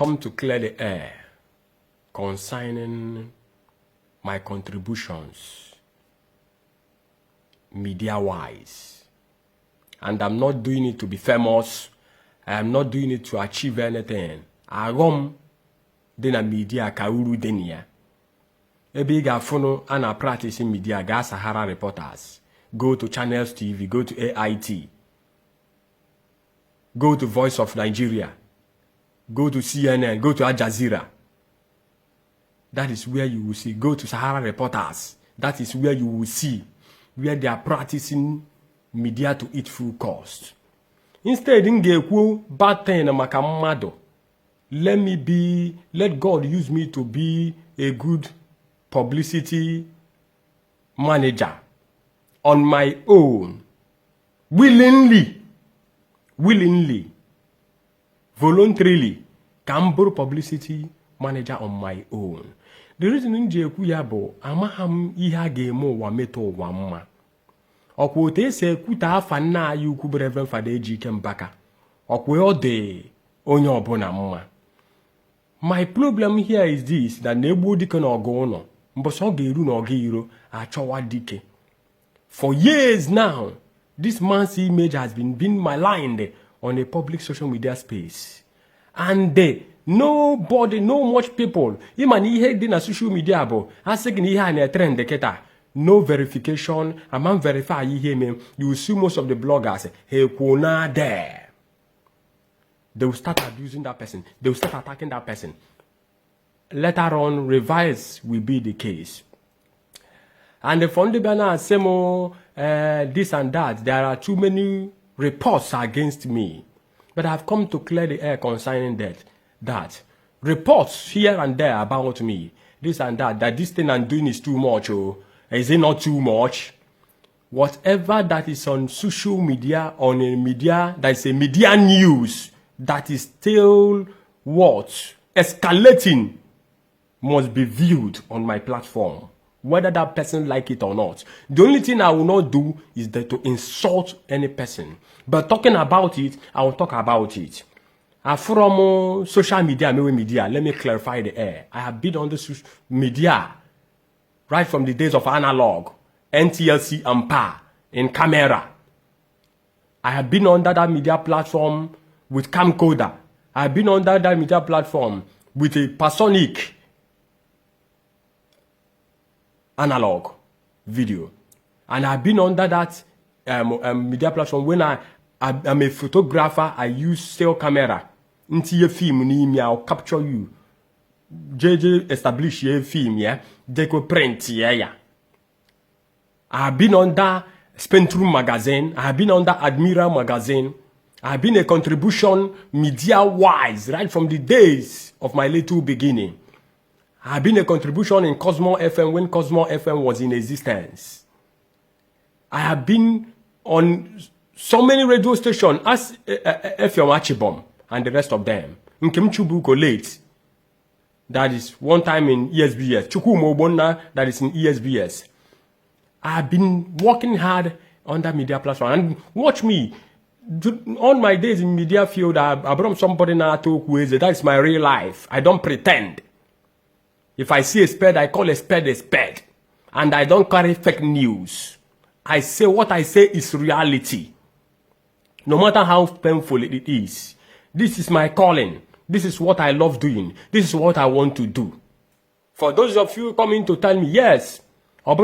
come to clear the air concerning my contributions, media-wise. And I'm not doing it to be famous. I am not doing it to achieve anything. Agom dena media ka uru denia. Ebe ga fono ana practice in media ga Sahara reporters. Go to Channels TV, go to AIT. Go to Voice of Nigeria. Go to CNN, go to Al Jazeera. That is where you will see. Go to Sahara reporters. That is where you will see where they are practicing media to its full cost. Instead, bad thing maka mmado. Let God use me to be a good publicity manager on my own. Willingly, voluntarily, Cambo publicity manager on my own. The reason in Jekuyabo, Amaham Iha Gemo Wameto Wamma. Okwote se kuta afana yu kubu Reverend Father Ejike Mbaka. Okwe ode onyo obona mma. My problem here is this, that nebu dike no ogono. Mboso geru no ogiro achowa dike. For years now, this man's image has been maligned on a public social media space. And nobody, no much people, even ihe di na social media bo, asegin ihe na trend keta. No verification, a man verify you will see most of the bloggers, hey, kwona there. They will start abusing that person. They will start attacking that person. Later on, revise will be the case. And the Fondibana Semo, this and that, there are too many reports against me. But I've come to clear the air concerning that reports here and there about me, this and that this thing I'm doing is too much, oh. Is it not too much? Whatever that is on social media, on a media, that is a media news, that is still what? Escalating, must be viewed on my platform, whether that person like it or not. The only thing I will not do is that to insult any person. But talking about it, I will talk about it. From social media, let me clarify the air. I have been on the media right from the days of analog, NTLC and PA, in camera. I have been under that media platform with camcorder. I have been under that media platform with a Pasonic analog video. And I've been under that media platform when I'm a photographer. I use still camera. Into your film, I'll capture you. JJ establish a film, yeah. They could print, yeah. I have been under Spectrum magazine. I have been under Admiral magazine. I have been a contribution media-wise right from the days of my little beginning. I have been a contribution in Cosmo FM when Cosmo FM was in existence. I have been on so many radio stations as FM Achibom and the rest of them. Nkemchubuko late. That is one time in ESBS. Chukwumo Obonna, that is in ESBS. I have been working hard on that media platform. And watch me. On my days in media field, I brought somebody now to that is my real life. I don't pretend. If I see a spade, I call a spade a spade. And I don't carry fake news. I say what I say is reality. No matter how painful it is. This is my calling. This is what I love doing. This is what I want to do. For those of you coming to tell me, yes, and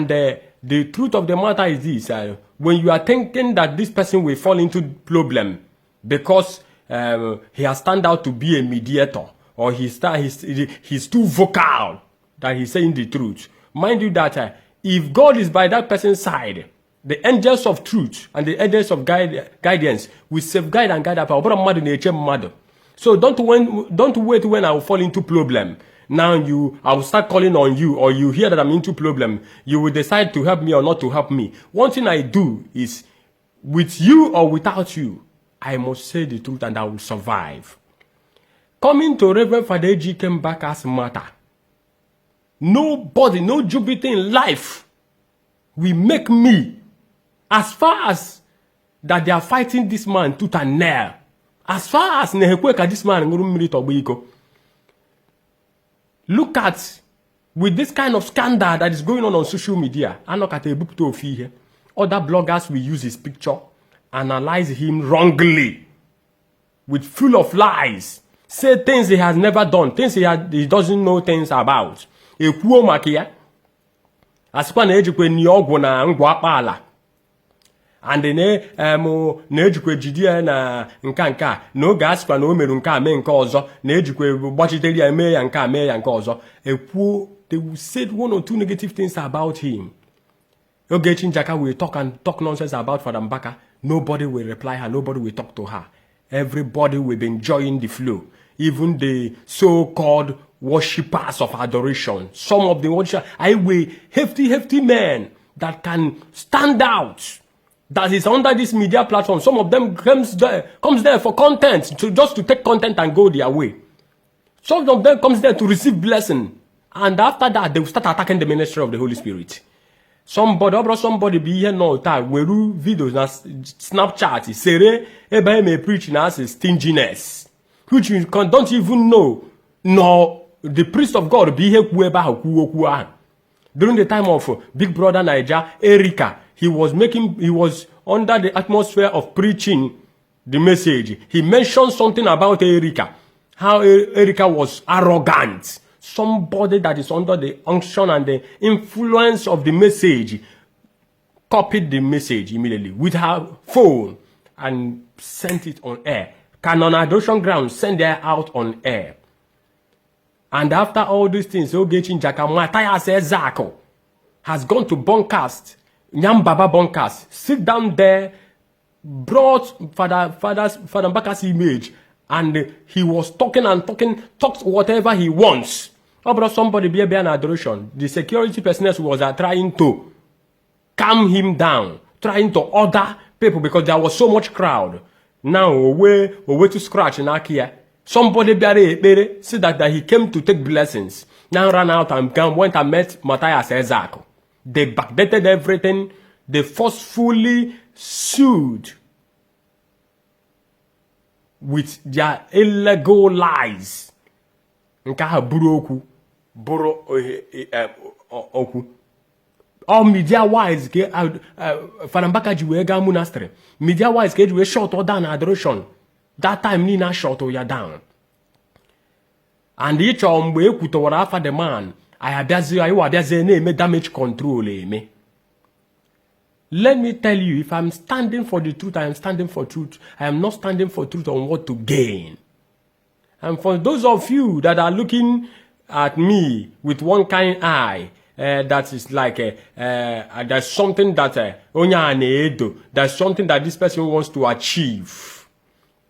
the truth of the matter is this, when you are thinking that this person will fall into problem because he has turned out to be a mediator, or he's too vocal that he's saying the truth, mind you that if God is by that person's side, the angels of truth and the angels of guidance will safeguard and guide up. So don't wait when I will fall into problem. Now I will start calling on you, or you hear that I'm into problem. You will decide to help me or not to help me. One thing I do is, with you or without you, I must say the truth and I will survive. Coming to Reverend Father Ejike Mbaka's matter, nobody, no Jupiter in life will make me, as far as that they are fighting this man tooth and nail, As far as Nehekweka, this man, look at with this kind of scandal that is going on social media. Other bloggers will use his picture, analyze him wrongly, with full of lies, say things he has never done, things he doesn't know things about. Ekwuo makia, asikwa na ejikwe ni ogwu na ngwa akpala. And na ejikwe jidie na nka na oge asikwa na o meru nka ame nke ọzọ na ejikwe gbachiteri ya eme ya nka ame ya nke ọzọ. Ekwuo, they will say one or two negative things about him. Ogechi Njaka will talk nonsense about Father Mbaka. Nobody will reply her, nobody will talk to her. Everybody will be enjoying the flow. Even the so-called worshippers of adoration. Some of the worshippers, hefty men that can stand out. That is under this media platform. Some of them comes there for content, just to take content and go their way. Some of them comes there to receive blessing. And after that, they will start attacking the ministry of the Holy Spirit. Somebody be here no time. Weru videos na Snapchat. Sere ebe me preach na as stinginess, which you don't even know. No, the priest of God be here during the time of Big Brother Naija, Erika. He was under the atmosphere of preaching the message. He mentioned something about Erika, how Erika was arrogant. Somebody that is under the unction and the influence of the message copied the message immediately with her phone and sent it on air. Canon Adoration Ground sent it out on air. And after all these things, Ogechi Njaka Mataya says Zako has gone to Boncast, Nyambaba Boncast, sit down there, brought Father Mbaka's image, and he was talked whatever he wants. About somebody be an adoration. The security personnel was trying to calm him down, trying to order people because there was so much crowd. Now, way to scratch in Akia. Somebody said that he came to take blessings. Now ran out and went and met Matthias Ezako. They backdated everything. They forcefully sued with their illegal lies. Nkaha buru oku. All media wise Father Mbaka jiwe ga monastery. Media wise ke jiwe short or down adoration. That time ni na short or ya down. And each mgbe ekwutowara afa the man, ayiwabiazi na-eme damage control eme. Let me tell you, if I'm standing for the truth, I am standing for truth. I am not standing for truth on what to gain. And for those of you that are looking at me with one kind eye, that is like there's something that there's something that this person wants to achieve.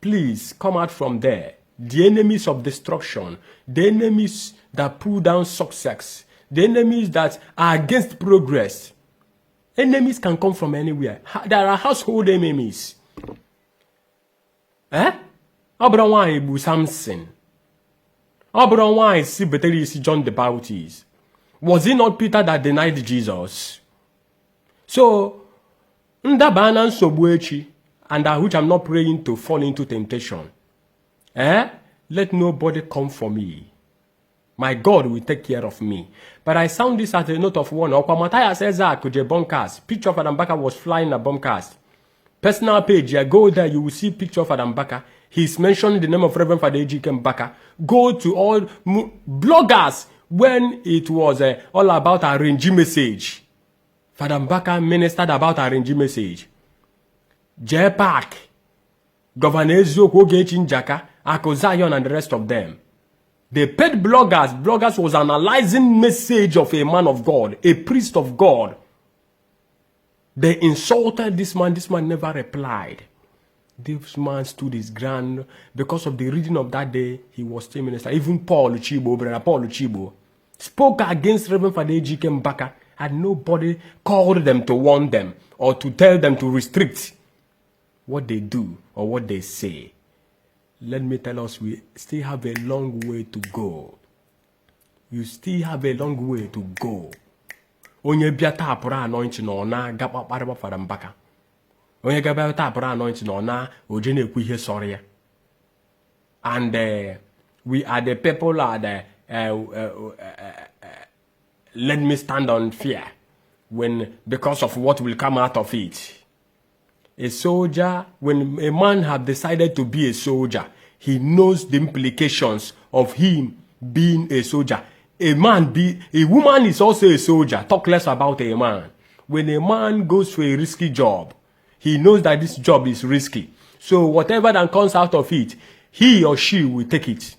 Please come out from there. The enemies of destruction, the enemies that pull down success, the enemies that are against progress. Enemies can come from anywhere. There are household enemies. Abraham Ibu Samson. Abraham is better John the Baptist. Was it not Peter that denied Jesus? So, ndabana nsobwechi, and which I'm not praying to fall into temptation. Let nobody come for me. My God will take care of me. But I sound this as a note of warning. Okwamataya says that Kuje Boncast. Picture of Father Mbaka was flying a Boncast. Personal page, go there, you will see picture of Father Mbaka. He's mentioning the name of Reverend Father Ejike Mbaka. Go to all bloggers when it was all about arranging message. Father Mbaka ministered about arranging message. J-Park, Governor Ezoko Ogechi Njaka, Ako Zion and the rest of them. They paid bloggers. Bloggers was analyzing message of a man of God, a priest of God. They insulted this man. This man never replied. This man stood his ground. Because of the reading of that day, he was still minister. Even Paul Uchibo, brother Paul Uchibo, spoke against Reverend Father Ejike Mbaka, and nobody called them to warn them or to tell them to restrict what they do or what they say. Let me tell us, we still have a long way to go. You still have a long way to go. Onye biata apura anointing ona gapa paraba Father Mbaka. Onye gaba ta apura anointing ona oje na ekwu ihe sori ya. And we are the people that let me stand on fear because of what will come out of it. A soldier, when a man has decided to be a soldier, he knows the implications of him being a soldier. A woman is also a soldier. Talk less about a man. When a man goes for a risky job, he knows that this job is risky. So whatever that comes out of it, he or she will take it.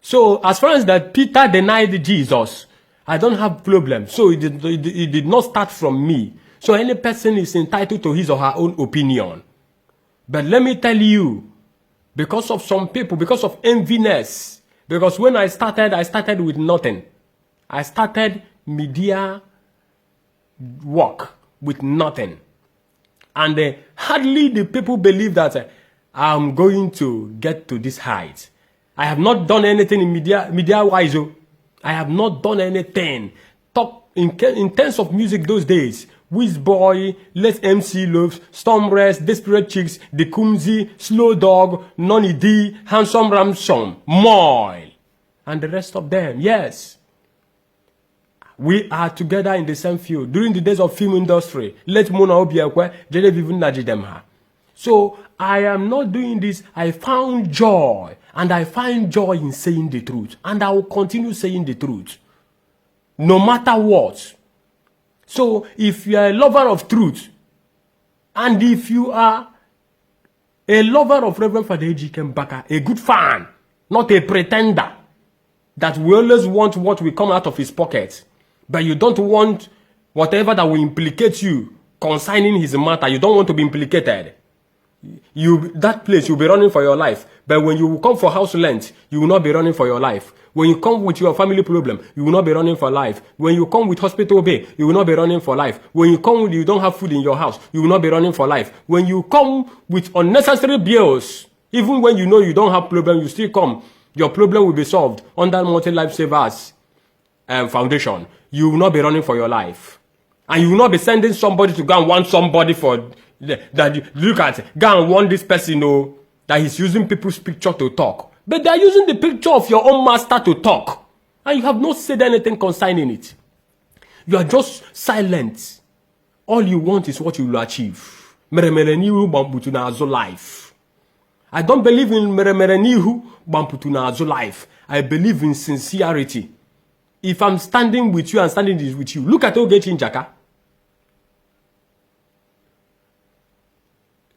So as far as that Peter denied Jesus, I don't have problem. So it did not start from me. So any person is entitled to his or her own opinion. But let me tell you, because of some people, because of enviness, because when I started with nothing. I started media work with nothing. And hardly the people believe that I'm going to get to this height. I have not done anything in media-wise. I have not done anything. Talk in terms of music those days. Wizboy, Let's MC Loves, Stormrest, Desperate Chicks, The Kumzi, Slow Dog, Nonny D, Handsome Ramson, Moil, and the rest of them. Yes. We are together in the same field. During the days of film industry, let Mona Obiakwe, Genevieve Najidemha. So I am not doing this. I found joy. And I find joy in saying the truth. And I will continue saying the truth. No matter what. So if you are a lover of truth, and if you are a lover of Reverend Father Ejike Mbaka, a good fan, not a pretender, that we always want what will come out of his pocket, but you don't want whatever that will implicate you concerning his matter, you don't want to be implicated. That place, you'll be running for your life. But when you come for house rent, you will not be running for your life. When you come with your family problem, you will not be running for life. When you come with hospital bill, you will not be running for life. When you come with you don't have food in your house, you will not be running for life. When you come with unnecessary bills, even when you know you don't have problem, you still come. Your problem will be solved under Multi-Life Savers Foundation. You will not be running for your life. And you will not be sending somebody to go and want somebody for that. Look at, go and want this person, that he's using people's picture to talk. But they're using the picture of your own master to talk. And you have not said anything concerning it. You are just silent. All you want is what you will achieve. Life. I don't believe in life. I believe in sincerity. If I'm standing with you and standing with you, look at Ogechi Njaka.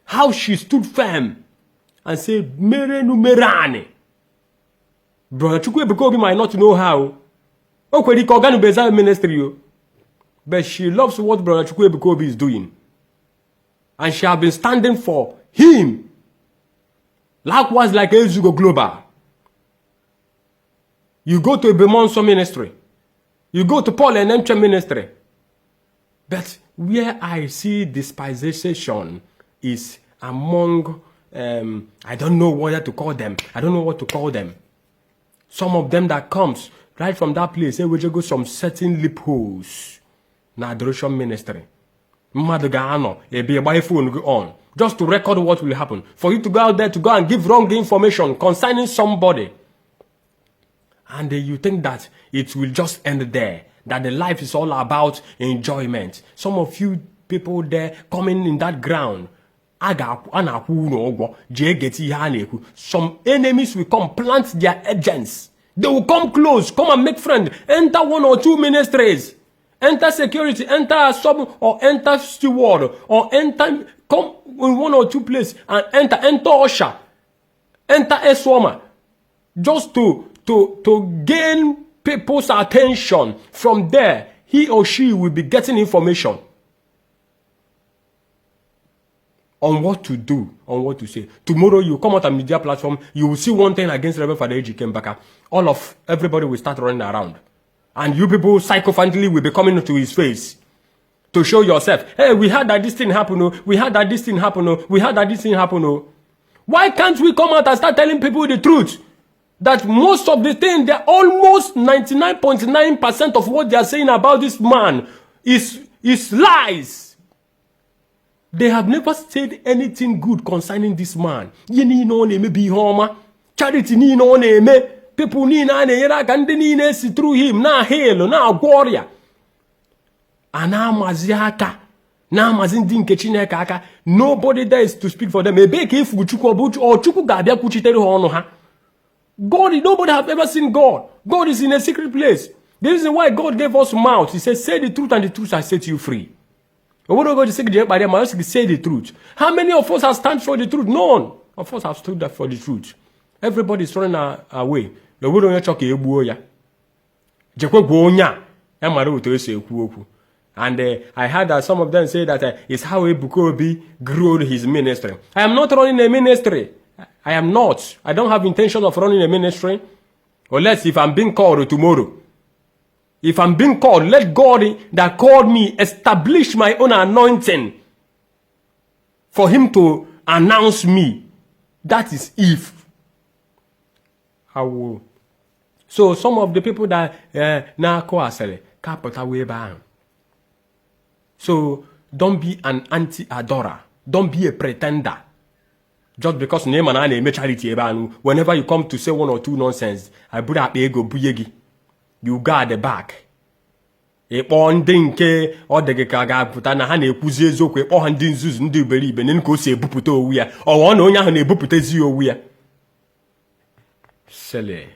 How she stood firm and said, Mere numerane. Brother Ejike Mbaka Obi might not know how. Ministry. But she loves what Brother Ejike Mbaka Obi is doing. And she has been standing for him. Likewise, like Ezugo Global. You go to a Bemonso ministry. You go to Paul and Emche ministry. But where I see despisation is among, I don't know what to call them. I don't know what to call them. Some of them that comes right from that place, we just go some certain loopholes. Na adoration ministry. On. Just to record what will happen. For you to go out there to go and give wrong information concerning somebody. And you think that it will just end there. That the life is all about enjoyment. Some of you people there coming in that ground. Some enemies will come plant their agents. They will come close, come and make friends. Enter 1 or 2 ministries. Enter security, enter a sub or enter steward or enter, come in 1 or 2 places and enter usher, enter a swimmer. Just to gain people's attention. From there, he or she will be getting information on what to do, on what to say. Tomorrow you come out on media platform, you will see one thing against Reverend Father Ejike Mbaka. Everybody will start running around. And you people psychophantly will be coming to his face to show yourself, hey, we heard that this thing happened, we heard that this thing happened, we heard that this thing happened. Why can't we come out and start telling people the truth? That most of the thing, they're almost 99.9% of what they are saying about this man is lies. They have never said anything good concerning this man. Ye niile ọ na-eme bụ ihe ọma. Charity niile ọ na-eme. People niile a na-enyere aka ndị niile si through him na heal na agwọ ọrịa. A na-amazi aka. Na-amazi ndị nke Chineke aka. Nobody there is to speak for them. Ebe ka efu Chukwu ọ Chukwu ga-abịa kwuchitere ha ọnụ ha. God, nobody have ever seen God. God is in a secret place. The reason why God gave us mouth, he says, say the truth and the truth shall set you free. Say the truth. How many of us have stand for the truth? None of us have stood up for the truth. Everybody is running away. And I heard that some of them say that it's how Ebuka Obi grew his ministry. I am not running a ministry. I am not. I don't have intention of running a ministry. Unless if I'm being called tomorrow. If I'm being called, let God that called me establish my own anointing for him to announce me. That is if. I will. So some of the people that now call us capital way back. So don't be an anti-adorer. Don't be a pretender. Just because name and I name charity, whenever you come to say one or two nonsense, I put up ego buyegi. You guard the back. A pondinke or the gaga put an honey puzzle, or handins and do believe and then go say buputo we are, or one on your honey buputezio we are. Silly.